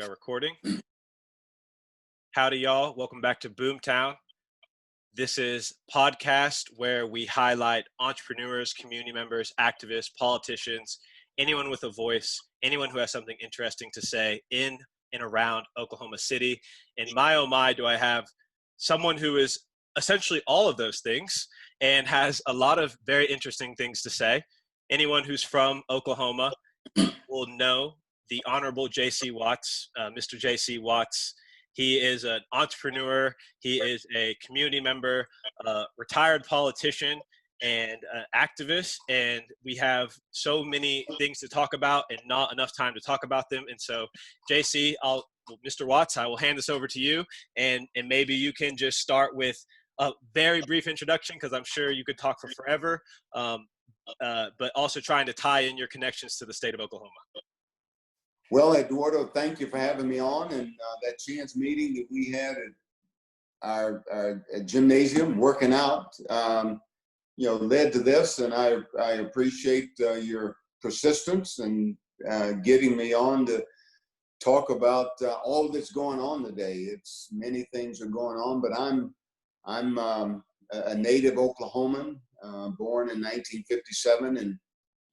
are recording. Howdy, y'all. Welcome back to Boomtown. This is podcast where we highlight entrepreneurs, community members, activists, politicians, anyone with a voice, anyone who has something interesting to say in and around Oklahoma City. And my, oh my, do I have someone who is essentially all of those things and has a lot of very interesting things to say. Anyone who's from Oklahoma will know the Honorable J.C. Watts, Mr. J.C. Watts. He is an entrepreneur. He is a community member, retired politician, and activist. And we have so many things to talk about and not enough time to talk about them. And so, JC, Mr. Watts, I will hand this over to you. And maybe you can just start with a very brief introduction, because I'm sure you could talk for forever, but also trying to tie in your connections to the state of Oklahoma. Well, Eduardo, thank you for having me on, and that chance meeting that we had at our gymnasium, working out, led to this, and I appreciate your persistence and getting me on to talk about all that's going on today. It's many things are going on, but I'm a native Oklahoman, born in 1957 in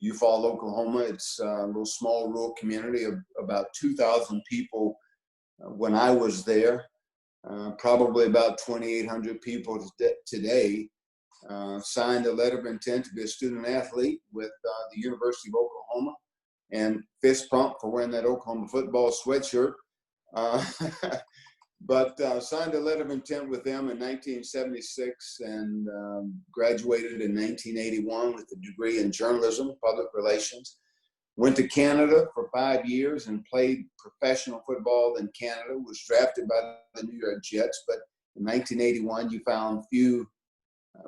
Eufaula, Oklahoma. It's a little small rural community of about 2,000 people when I was there, probably about 2,800 people today. Signed a letter of intent to be a student athlete with the University of Oklahoma, and fist pump for wearing that Oklahoma football sweatshirt. But signed a letter of intent with them in 1976 and graduated in 1981 with a degree in journalism, public relations. Went to Canada for 5 years and played professional football in Canada, was drafted by the New York Jets, but in 1981 you found few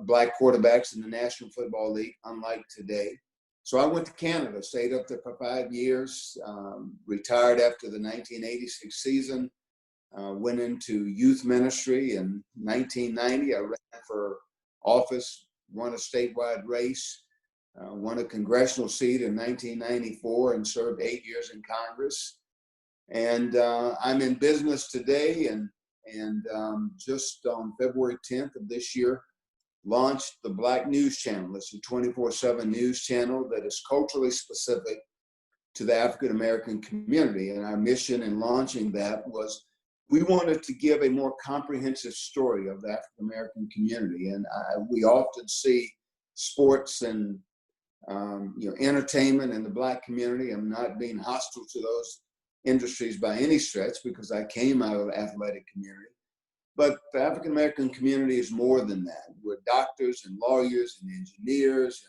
black quarterbacks in the National Football League, unlike today. So I went to Canada, stayed up there for 5 years, retired after the 1986 season. Went into youth ministry in 1990. I ran for office, won a statewide race, won a congressional seat in 1994, and served 8 years in Congress. And I'm in business today, and just on February 10th of this year, launched the Black News Channel. It's a 24/7 news channel that is culturally specific to the African American community. And our mission in launching that was we wanted to give a more comprehensive story of the African American community. And we often see sports and entertainment in the Black community. I'm not being hostile to those industries by any stretch, because I came out of the athletic community. But the African American community is more than that. We're doctors and lawyers and engineers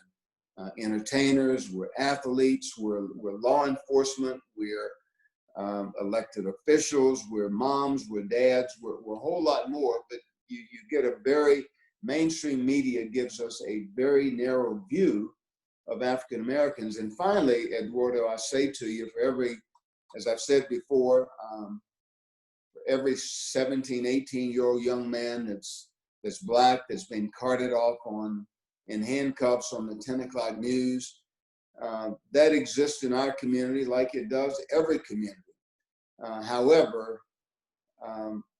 and entertainers. We're athletes. We're law enforcement. We're elected officials. We're moms. We're dads. We're a whole lot more. But you get a very mainstream media gives us a very narrow view of African Americans. And finally, Eduardo, I say to you, for every, as I've said before, every 17, 18-year-old young man that's Black, that's been carted off in handcuffs on the 10 o'clock news, that exists in our community like it does every community. However,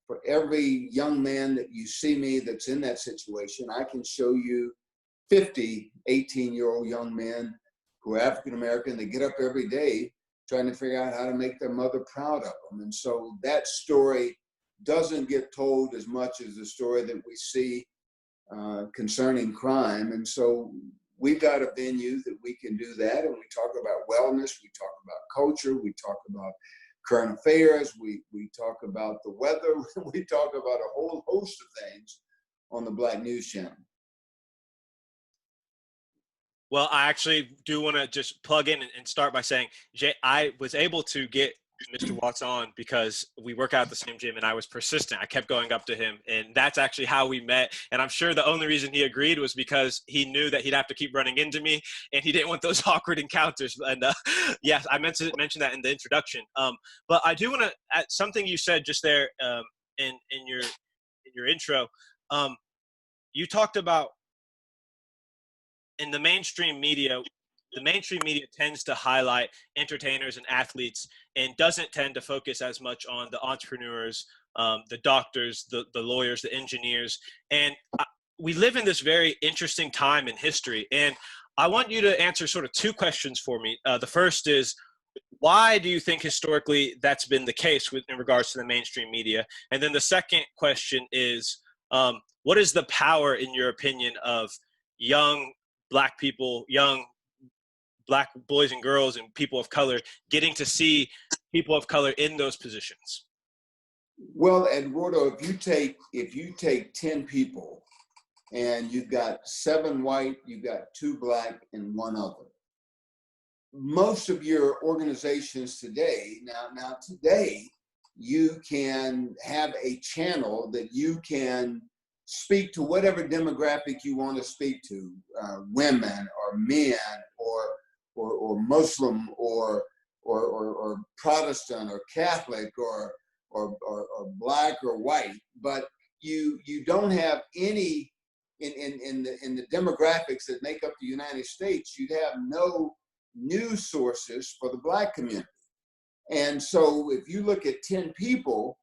for every young man that you see me that's in that situation, I can show you 50 18-year-old young men who are African American that get up every day trying to figure out how to make their mother proud of them. And so that story doesn't get told as much as the story that we see concerning crime. And so we've got a venue that we can do that. And we talk about wellness, we talk about culture, we talk about current affairs, we talk about the weather, we talk about a whole host of things on the Black News Channel. Well, I actually do want to just plug in and start by saying, I was able to get Mr. Watts on because we work out at the same gym, and I was persistent. I kept going up to him, and that's actually how we met. And I'm sure the only reason he agreed was because he knew that he'd have to keep running into me, and he didn't want those awkward encounters. And yes, I mentioned that in the introduction. But I do want to add something you said just there in your intro. You talked about in the mainstream media, the mainstream media tends to highlight entertainers and athletes and doesn't tend to focus as much on the entrepreneurs, the doctors, the lawyers, the engineers. And we live in this very interesting time in history. And I want you to answer sort of two questions for me. The first is, why do you think historically that's been the case in regards to the mainstream media? And then the second question is, what is the power, in your opinion, of young Black people, young Black boys and girls and people of color getting to see people of color in those positions? Well, Eduardo, if you take 10 people and you've got 7 white, you've got 2 Black, and 1 other. Most of your organizations today, now today, you can have a channel that you can speak to whatever demographic you want to speak to, women or men or Muslim or Protestant or Catholic or Black or white, but you don't have any in the demographics that make up the United States. You'd have no news sources for the Black community. And so if you look at 10 people,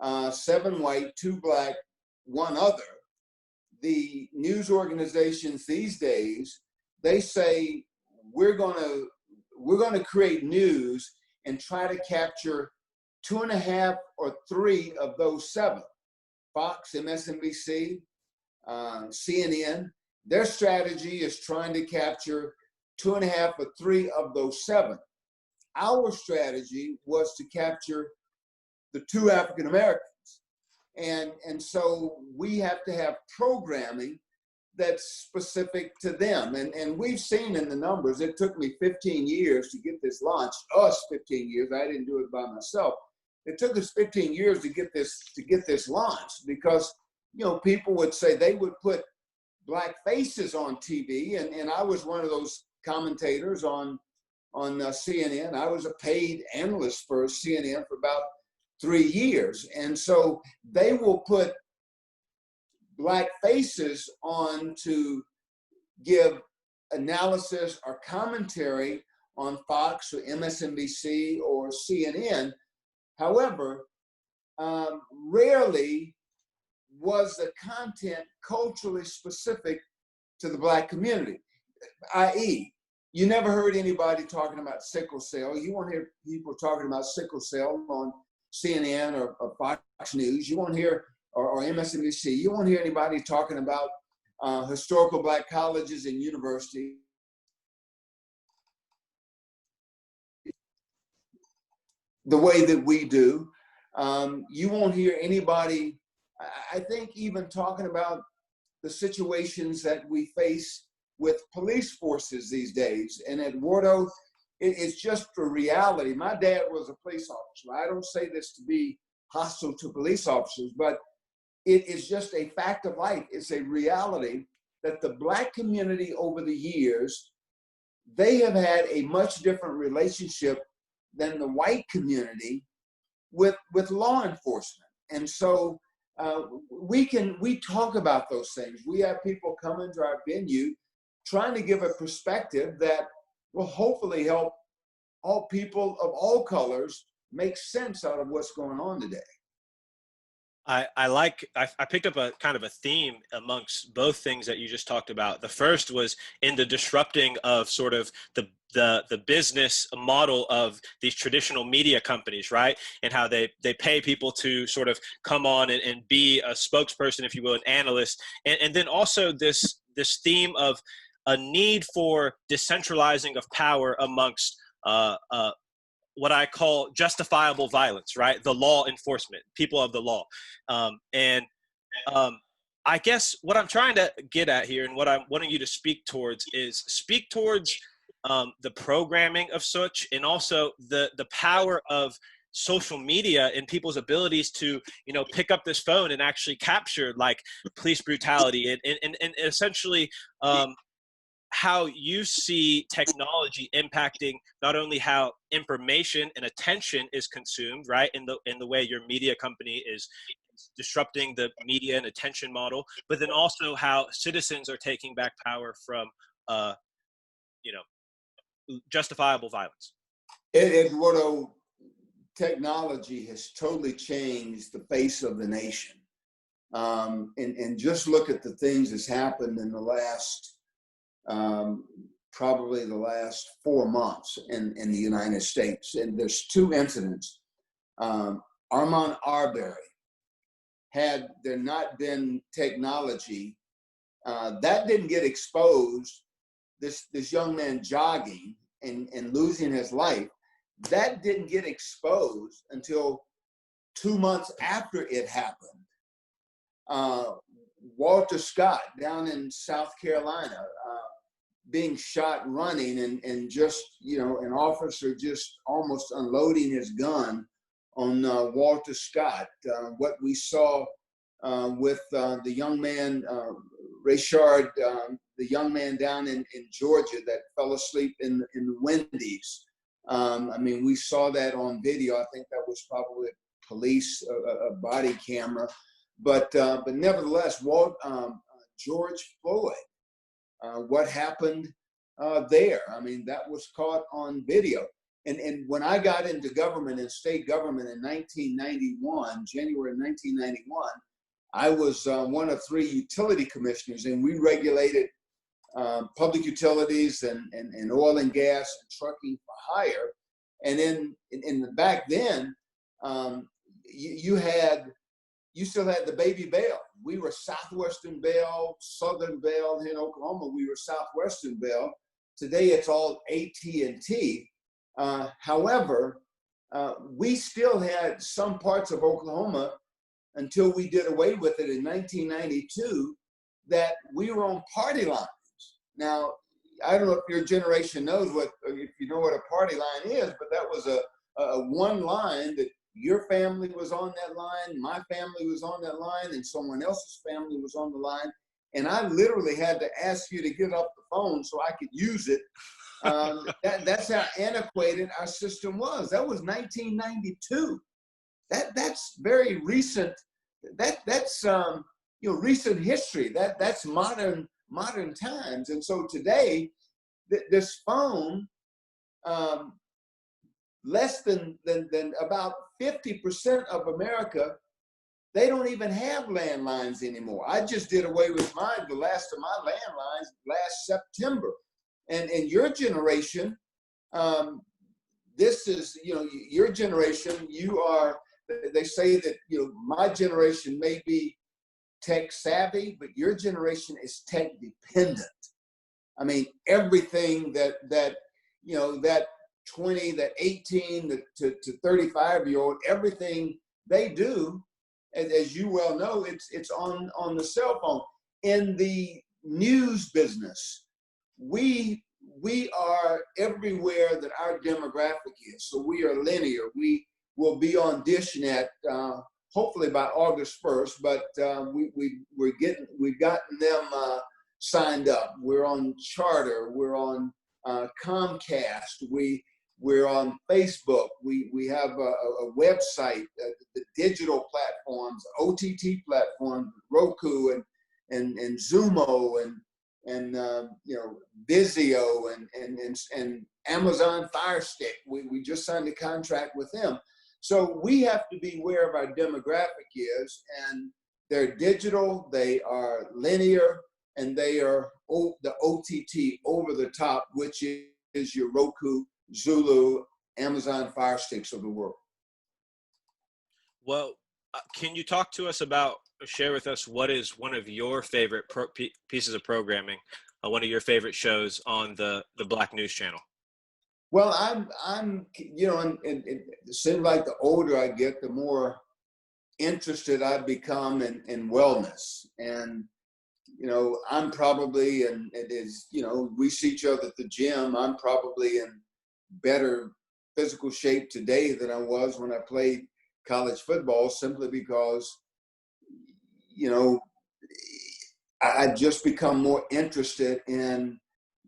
7 white, 2 Black, 1 other, the news organizations these days, they say we're going to create news and try to capture 2.5 or 3 of those 7. Fox, MSNBC, CNN, their strategy is trying to capture 2.5 or 3 of those 7. Our strategy was to capture the 2 African Americans. And so we have to have programming that's specific to them. And we've seen in the numbers, it took me 15 years to get this launched, us 15 years, I didn't do it by myself. It took us 15 years to get this launched, because, you know, people would say they would put Black faces on TV, and I was one of those commentators on CNN. I was a paid analyst for CNN for about 3 years. And so they will put Black faces on to give analysis or commentary on Fox or MSNBC or CNN. However, rarely was the content culturally specific to the Black community, i.e., you never heard anybody talking about sickle cell. You won't hear people talking about sickle cell on CNN or Fox News. You won't hear, or MSNBC, you won't hear anybody talking about historical Black colleges and universities the way that we do. You won't hear anybody, I think, even talking about the situations that we face with police forces these days. And Eduardo, it's just a reality. My dad was a police officer. I don't say this to be hostile to police officers, but it is just a fact of life. It's a reality that the Black community over the years, they have had a much different relationship than the white community with law enforcement. And so we talk about those things. We have people come into our venue trying to give a perspective that will hopefully help all people of all colors make sense out of what's going on today. I picked up a kind of a theme amongst both things that you just talked about. The first was in the disrupting of sort of the business model of these traditional media companies, right? And how they pay people to sort of come on and be a spokesperson, if you will, an analyst. And then also this theme of a need for decentralizing of power amongst what I call justifiable violence, right? The law enforcement, people of the law. I guess what I'm trying to get at here and what I'm wanting you to speak towards is the programming of such, and also the power of social media and people's abilities to, you know, pick up this phone and actually capture like police brutality and essentially how you see technology impacting not only how information and attention is consumed, right, in the way your media company is disrupting the media and attention model, but then also how citizens are taking back power from, you know, justifiable violence. Eduardo, technology has totally changed the face of the nation. And just look at the things that's happened in the last, probably the last 4 months in the United States. And there's 2 incidents. Armand Arbery, had there not been technology, that didn't get exposed. This young man jogging and losing his life, that didn't get exposed until 2 months after it happened. Walter Scott down in South Carolina, being shot running and just, an officer just almost unloading his gun on Walter Scott. What we saw with the young man, Rayshard, the young man down in Georgia that fell asleep in the Wendy's. We saw that on video. I think that was probably police, a body camera. But nevertheless, George Floyd, what happened there? That was caught on video. And when I got into government and state government in 1991, January 1991, I was one of 3 utility commissioners, and we regulated public utilities and oil and gas and trucking for hire. And in back then, you still had the baby bell. We were Southwestern Bell, Southern Bell. In Oklahoma, we were Southwestern Bell. Today, it's all AT&T. However, we still had some parts of Oklahoma until we did away with it in 1992 that we were on party lines. Now, I don't know if your generation knows if you know what a party line is, but that was a one line that your family was on that line, my family was on that line, and someone else's family was on the line. And I literally had to ask you to get off the phone so I could use it. That's how antiquated our system was. That was 1992. That's very recent. That's recent history. That's modern times. And so today, this phone, less than about 50% of America, they don't even have landlines anymore. I just did away with mine, the last of my landlines, last September. And your generation, this is, your generation, they say that, my generation may be tech savvy, but your generation is tech dependent. Everything that 20, that 18 to 35-year-old, everything they do, as you well know, it's on the cell phone. In the news business, we are everywhere that our demographic is. So we are linear. We will be on DishNet hopefully by August 1st, but we've gotten them signed up. We're on Charter. We're on Comcast. We're on Facebook. We have a website, the digital platforms, OTT platforms, Roku and Zumo and Vizio and Amazon Fire Stick. We just signed a contract with them. So we have to be aware of our demographic is, and they're digital, they are linear, and they are the OTT, over the top, which is your Roku, Zulu, Amazon Fire Sticks of the world. Well, can you talk to us about, share with us what is one of your favorite pieces of programming, one of your favorite shows on the Black News Channel? Well, I'm and it seems like the older I get, the more interested I've become in wellness. And, I'm probably, and it is, we see each other at the gym. I'm probably in better physical shape today than I was when I played college football, simply because, I just become more interested in,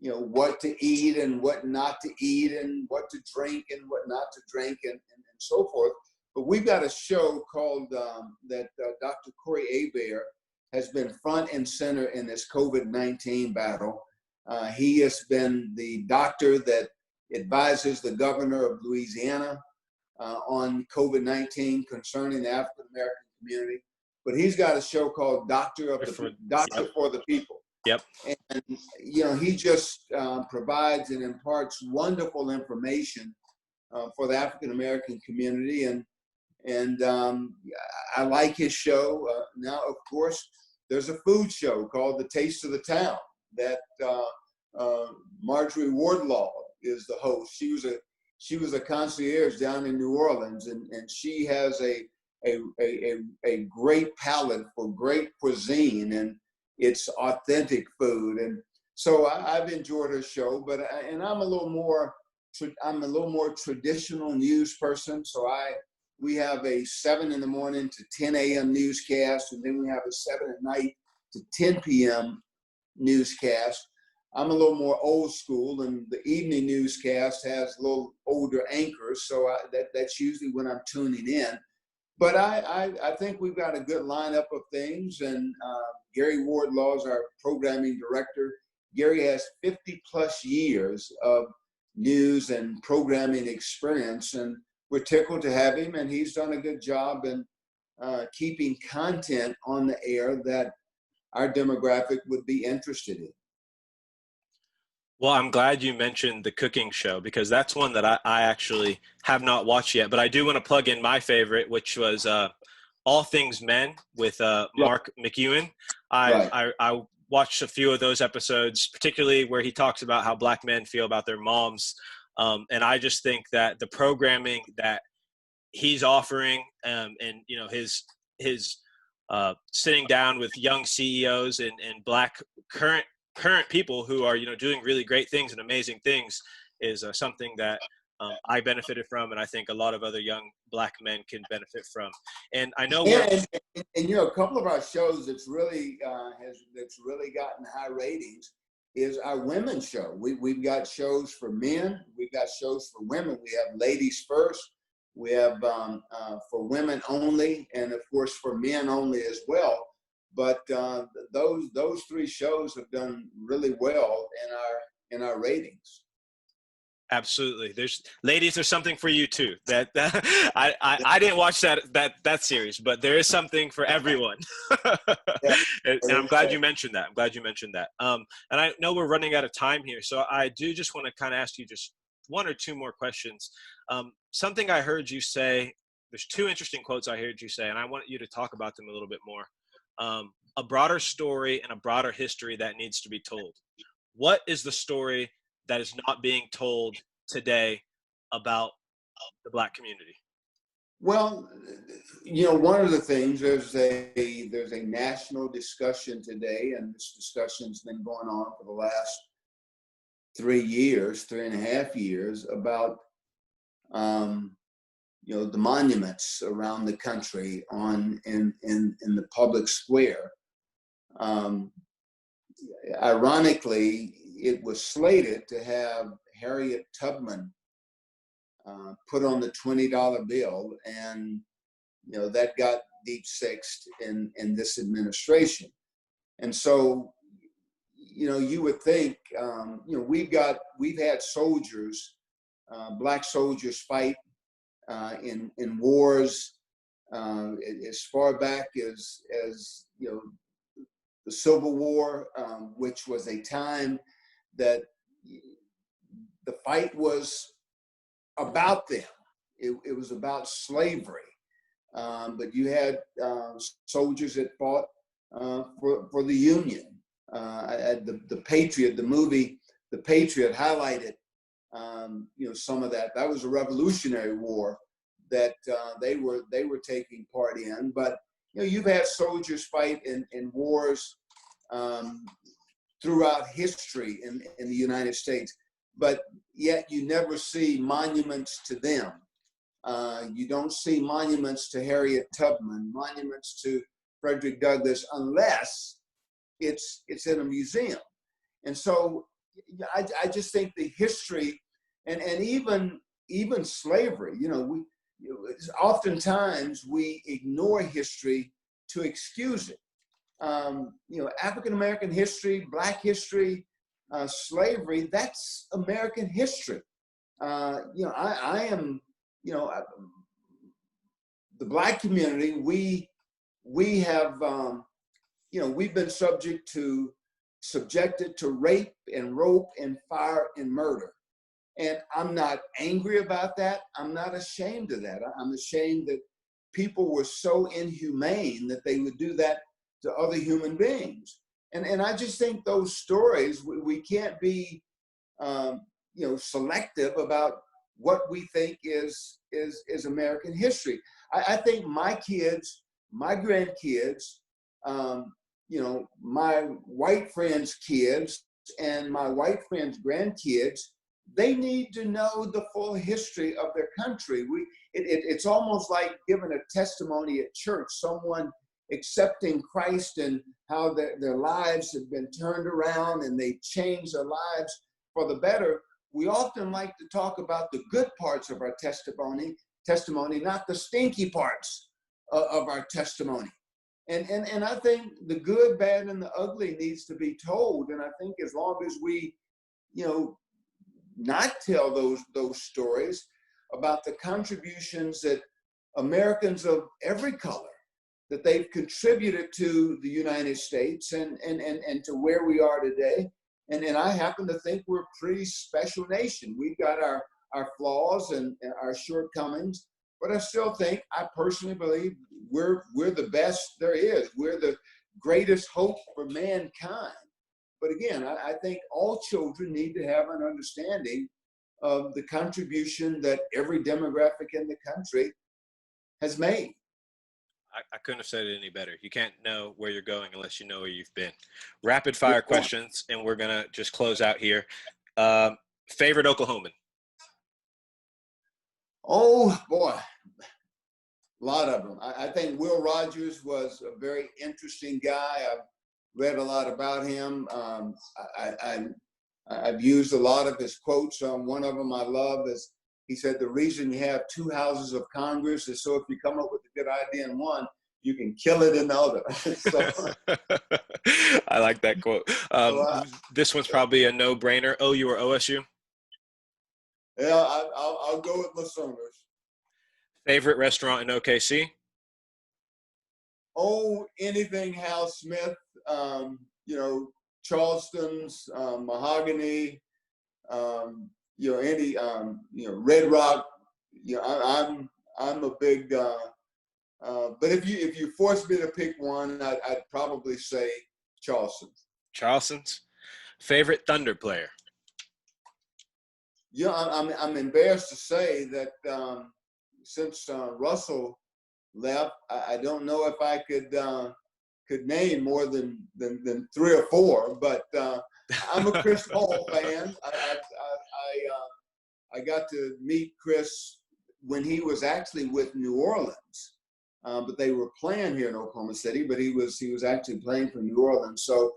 what to eat and what not to eat and what to drink and what not to drink and so forth. But we've got a show called that Dr. Corey Hebert has been front and center in this COVID-19 battle. He has been the doctor that advises the governor of Louisiana on COVID-19 concerning the African American community. But he's got a show called Doctor for the People. Yep. And he just provides and imparts wonderful information for the African American community, and I like his show. Now, of course, there's a food show called The Taste of the Town that Marjorie Wardlaw is the host. She was a concierge down in New Orleans, and she has a great palate for great cuisine, and it's authentic food. And so I've enjoyed her show, but I'm a little more traditional news person. So we have a 7 in the morning to 10 a.m. newscast, and then we have a 7 at night to 10 p.m. newscast. I'm a little more old school, and the evening newscast has a little older anchors, so that's usually when I'm tuning in. But I think we've got a good lineup of things, and Gary Wardlaw is our programming director. Gary has 50 plus years of news and programming experience, and we're tickled to have him, and he's done a good job in keeping content on the air that our demographic would be interested in. Well, I'm glad you mentioned the cooking show, because that's one that I actually have not watched yet, but I do want to plug in my favorite, which was All Things Men with Mark McEwen. I watched a few of those episodes, particularly where he talks about how Black men feel about their moms. And I just think that the programming that he's offering, and his sitting down with young CEOs and Black current people who are doing really great things and amazing things is something that I benefited from, and I think a lot of other young Black men can benefit from. And I know and a couple of our shows that's really gotten high ratings is our women's show. We've got shows for men, we've got shows for women. We have Ladies First, we have for women only, and of course for men only as well. But those 3 shows have done really well in our ratings. Absolutely. There's something for you too. That I didn't watch that series, but there is something for everyone. Yeah. and I'm glad you mentioned that. And I know we're running out of time here, so I do just want to kind of ask you just 1 or 2 more questions. Something I heard you say. There's 2 interesting quotes I heard you say, and I want you to talk about them a little bit more. A broader story and a broader history that needs to be told. What is the story that is not being told today about the Black community? Well, one of the things, there's a national discussion today, and this discussion's been going on for the last 3.5 years, about the monuments around the country in the public square. Ironically, it was slated to have Harriet Tubman put on the $20 bill, and that got deep-sixed in this administration. And so you would think we've had soldiers, Black soldiers, fight in wars as far back as the Civil War, which was a time that the fight was about them. It was about slavery. But you had soldiers that fought for the Union. The Patriot, the movie The Patriot, highlighted some of that. That was a Revolutionary War that they were taking part in. But you've had soldiers fight in wars throughout history in the United States, but yet you never see monuments to them. You don't see monuments to Harriet Tubman, monuments to Frederick Douglass, unless it's in a museum. And so I just think the history and even slavery, oftentimes we ignore history to excuse it. African-American history, Black history, slavery, that's American history. I am, the Black community, we have, we've been subjected to rape and rope and fire and murder. And I'm not angry about that. I'm not ashamed of that. I'm ashamed that people were so inhumane that they would do that to other human beings. And I just think those stories, we can't be, selective about what we think is American history. I think my kids, my grandkids, my white friends' kids and my white friends' grandkids, they need to know the full history of their country. It's almost like giving a testimony at church, someone accepting Christ and how their lives have been turned around and they changed their lives for the better. We often like to talk about the good parts of our testimony, not the stinky parts of our testimony. And I think the good, bad, and the ugly needs to be told. And I think as long as we, not tell those stories about the contributions that Americans of every color, that they've contributed to the United States and to where we are today. And I happen to think we're a pretty special nation. We've got our flaws and our shortcomings, but I still think, I personally believe, we're the best there is. We're the greatest hope for mankind. But again, I think all children need to have an understanding of the contribution that every demographic in the country has made. I couldn't have said it any better. You can't know where you're going unless you know where you've been. Rapid fire questions, and we're going to just close out here. Favorite Oklahoman? Oh, boy. A lot of them. I think Will Rogers was a very interesting guy. I've read a lot about him. I've used a lot of his quotes. One of them I love is, he said, the reason you have two houses of Congress is so if you come up with a good idea in one, you can kill it in the other. I like that quote. This one's probably a no-brainer. OU or OSU? Yeah, I'll go with my Sooners. Favorite restaurant in OKC? Oh, anything Hal Smith, Charleston's, Mahogany, any, Red Rock. I'm a big, but if you force me to pick one, I'd probably say Charleston's. Charleston's. Favorite Thunder player? Yeah, I'm embarrassed to say that since Russell left, I don't know if I could name more than 3 or 4, but I'm a Chris Paul fan. I got to meet Chris when he was actually with New Orleans, but they were playing here in Oklahoma City. But he was actually playing for New Orleans. So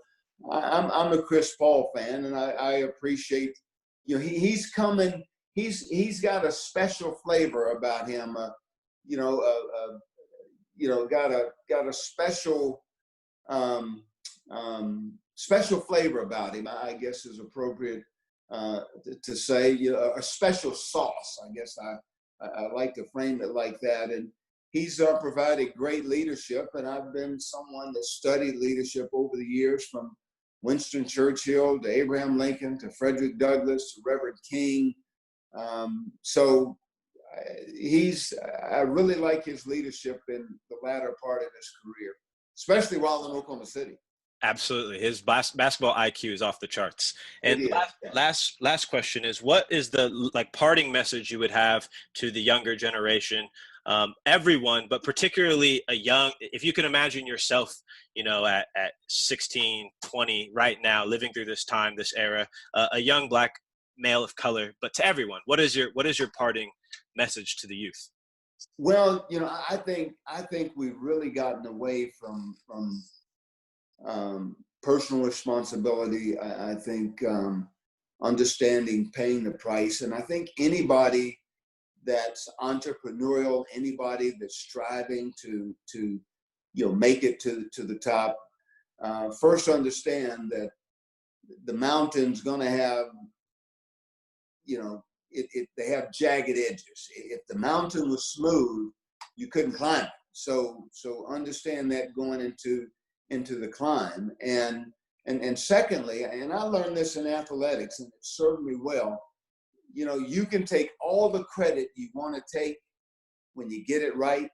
I'm a Chris Paul fan, and I appreciate. He's coming. He's got a special flavor about him. Got a special special flavor about him. I guess is appropriate to say. A special sauce. I guess I like to frame it like that. And he's provided great leadership, and I've been someone that studied leadership over the years, from Winston Churchill to Abraham Lincoln to Frederick Douglass to Reverend King. So I really like his leadership in the latter part of his career, especially while in Oklahoma City. Absolutely. His basketball IQ is off the charts. And last question is, what is the parting message you would have to the younger generation? Everyone, but particularly if you can imagine yourself, at 16, 20 right now, living through this time, this era, a young Black male of color, but to everyone, what is your parting message to the youth? Well, I think we've really gotten away from personal responsibility. I think understanding paying the price, and I think anybody that's entrepreneurial, anybody that's striving to make it to the top, first understand that the mountain's going to have they have jagged edges. If the mountain was smooth, you couldn't climb it. So understand that going into the climb. And secondly, and I learned this in athletics, and it served me well. You know, you can take all the credit you want to take when you get it right,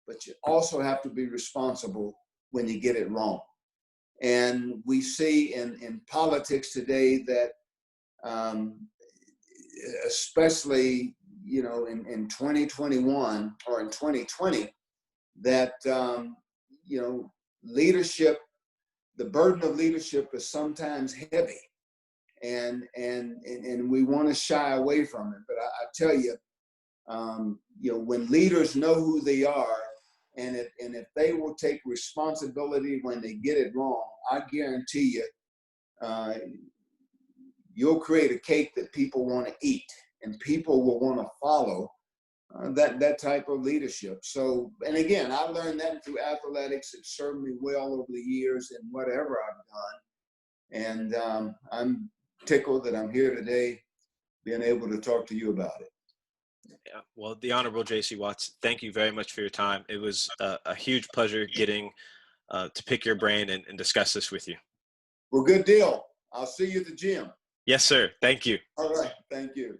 but you also have to be responsible when you get it wrong. And we see in politics today that, especially, you know, in 2021 or in 2020, that, you know, leadership, the burden of leadership is sometimes heavy, and we want to shy away from it. But I tell you, you know, when leaders know who they are, and if they will take responsibility when they get it wrong, I guarantee you, you'll create a cake that people want to eat, and people will want to follow that type of leadership. So, and again, I learned that through athletics. It served me well over the years in whatever I've done. And I'm tickled that I'm here today, being able to talk to you about it. Yeah, well, the Honorable J.C. Watts, thank you very much for your time. It was a huge pleasure getting to pick your brain and discuss this with you. Well, good deal. I'll see you at the gym. Yes, sir. Thank you. All right. Thank you.